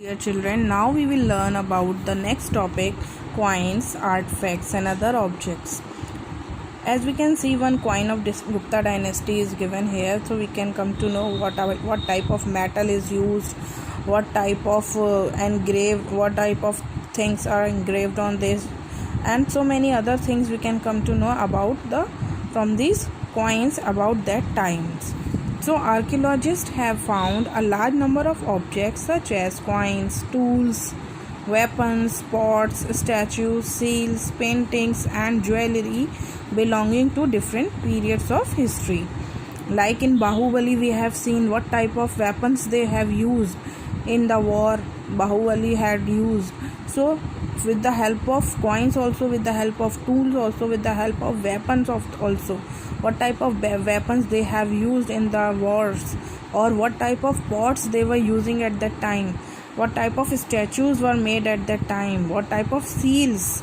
Dear children, now we will learn about the next topic, coins, artifacts and other objects. As we can see, one coin of this Gupta dynasty is given here, so we can come to know what type of metal is used, what type of what type of things are engraved on this, and so many other things we can come to know about from these coins about that times. So archaeologists have found a large number of objects such as coins, tools, weapons, pots, statues, seals, paintings and jewelry belonging to different periods of history. Like in Bahubali, we have seen what type of weapons they have used in the war Bahubali had used. So with the help of coins also, with the help of tools also, with the help of weapons also, what type of weapons they have used in the wars, or what type of pots they were using at that time, what type of statues were made at that time, what type of seals,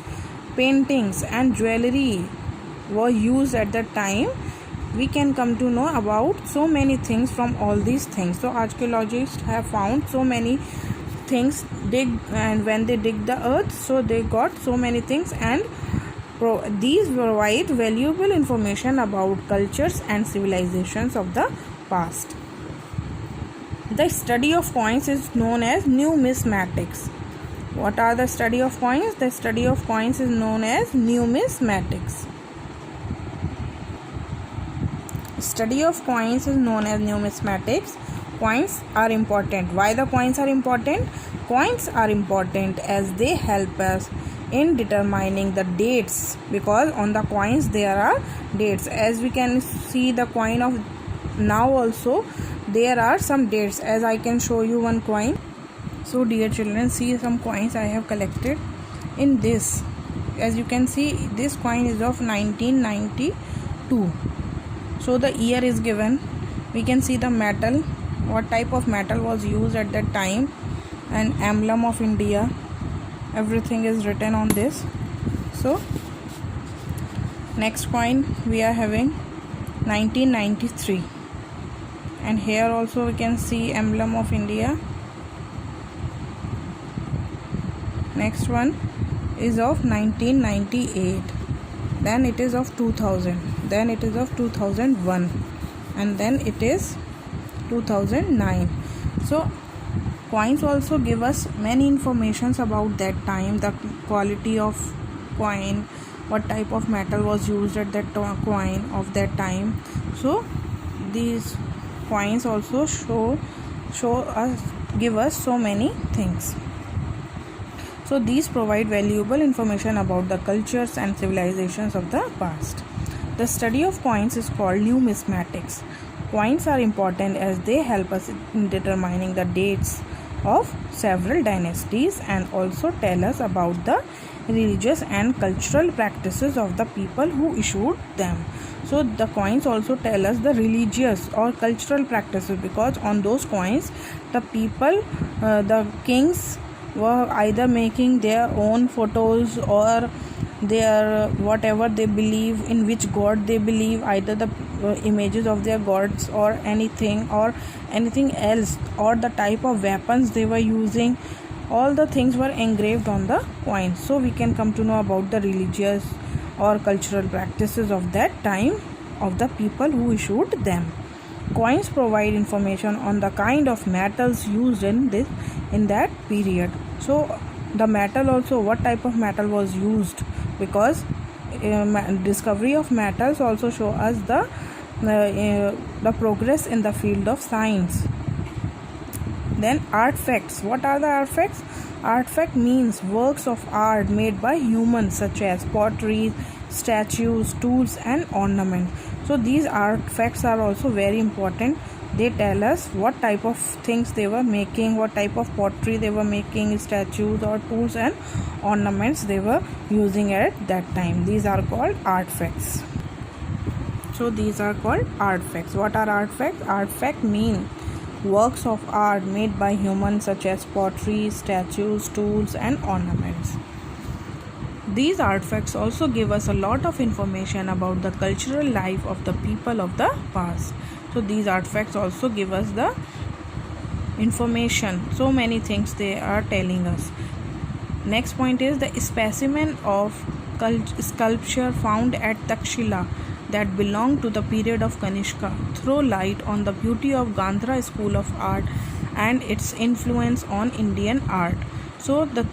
paintings and jewelry were used at that time, we can come to know about so many things from all these things. So archaeologists have found so many things and when they dig the earth, so they got so many things, and these provide valuable information about cultures and civilizations of the past. The study of coins is known as numismatics. What are the study of coins? The study of coins is known as numismatics. Study of coins is known as numismatics. Coins are important. Why the coins are important? Coins are important as they help us in determining the dates, because on the coins there are dates. As we can see the coin of now also, there are some dates. As I can show you one coin. So dear children, see some coins I have collected in this. As you can see, this coin is of 1992. So the year is given. We can see the metal, what type of metal was used at that time, and emblem of India, everything is written on this. So next coin we are having 1993, and here also we can see emblem of India. Next one is of 1998, then it is of 2000, then it is of 2001, and then it is 2009. So coins also give us many informations about that time, the quality of coin, what type of metal was used at that coin of that time. So these coins also give us so many things. So these provide valuable information about the cultures and civilizations of the past. The study of coins is called numismatics. Coins are important as they help us in determining the dates of several dynasties and also tell us about the religious and cultural practices of the people who issued them. So the coins also tell us the religious or cultural practices, because on those coins the people, the kings were either making their own photos or their whatever they believe, in which god they believe, either the images of their gods or anything else, or the type of weapons they were using, all the things were engraved on the coins. So we can come to know about the religious or cultural practices of that time of the people who issued them. Coins provide information on the kind of metals used in that period. So the metal also, what type of metal was used, because discovery of metals also show us the progress in the field of science. Then artifacts. What are the artifacts? Artifact means works of art made by humans such as pottery, statues, tools and ornaments. So these artifacts are also very important. They tell us what type of things they were making, what type of pottery they were making, statues or tools and ornaments they were using at that time. These are called artifacts. So these are called artifacts. What are artifacts? Artifact mean works of art made by humans such as pottery, statues, tools and ornaments. These artifacts also give us a lot of information about the cultural life of the people of the past. So these artifacts also give us the information, so many things they are telling us. Next point is the specimen of sculpture found at Takshila that belong to the period of Kanishka throw light on the beauty of Gandhara school of art and its influence on Indian art. So the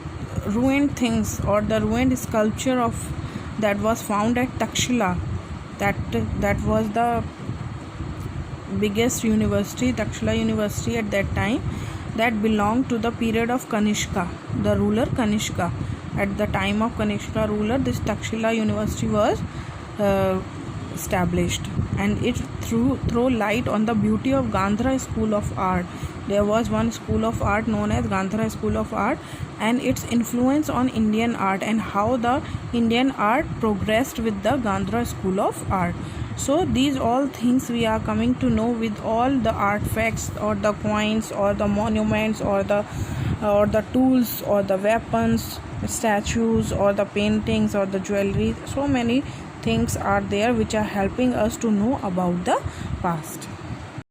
ruined things or the ruined sculpture of that was found at Takshila, that was the biggest university, Takshila University at that time, that belonged to the period of Kanishka, the ruler Kanishka. At the time of Kanishka ruler, this Takshila University was established, and it throw light on the beauty of Gandhara school of art. There was one school of art known as Gandhara school of art, and its influence on Indian art and how the Indian art progressed with the Gandhara school of art. So these all things we are coming to know with all the artifacts or the coins or the monuments or the tools or the weapons, statues or the paintings or the jewelry. So many things are there which are helping us to know about the past.